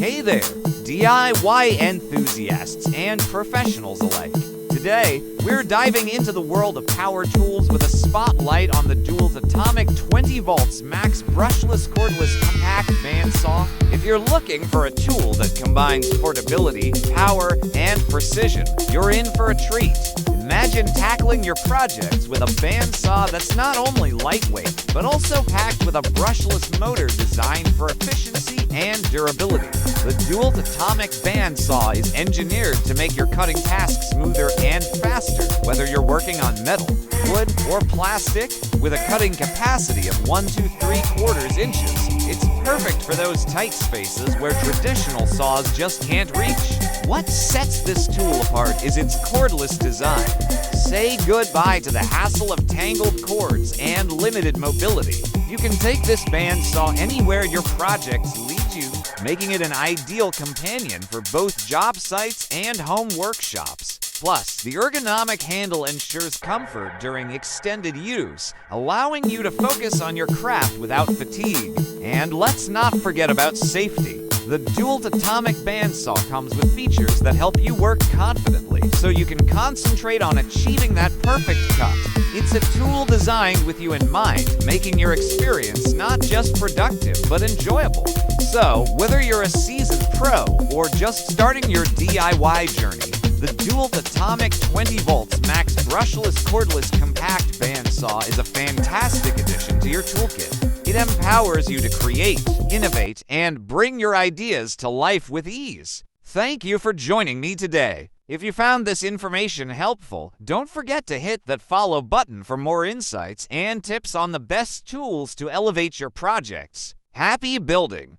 Hey there, DIY enthusiasts and professionals alike. Today, we're diving into the world of power tools with a spotlight on the DEWALT Atomic 20 volts max brushless cordless compact bandsaw. If you're looking for a tool that combines portability, power, and precision, you're in for a treat. Imagine tackling your projects with a bandsaw that's not only lightweight, but also packed with a brushless motor designed for efficiency and durability. The DEWALT Atomic Bandsaw is engineered to make your cutting tasks smoother and faster, whether you're working on metal, wood, or plastic. With a cutting capacity of 1 to 3/4 inches, it's perfect for those tight spaces where traditional saws just can't reach. What sets this tool apart is its cordless design. Say goodbye to the hassle of tangled cords and limited mobility. You can take this bandsaw anywhere your projects lead you, making it an ideal companion for both job sites and home workshops. Plus, the ergonomic handle ensures comfort during extended use, allowing you to focus on your craft without fatigue. And let's not forget about safety. The DEWALT Atomic Bandsaw comes with features that help you work confidently, so you can concentrate on achieving that perfect cut. It's a tool designed with you in mind, making your experience not just productive, but enjoyable. So, whether you're a seasoned pro or just starting your DIY journey, the DEWALT Atomic 20 volts max brushless cordless compact bandsaw is a fantastic addition to your toolkit. It empowers you to create, innovate, and bring your ideas to life with ease. Thank you for joining me today. If you found this information helpful, don't forget to hit that follow button for more insights and tips on the best tools to elevate your projects. Happy building!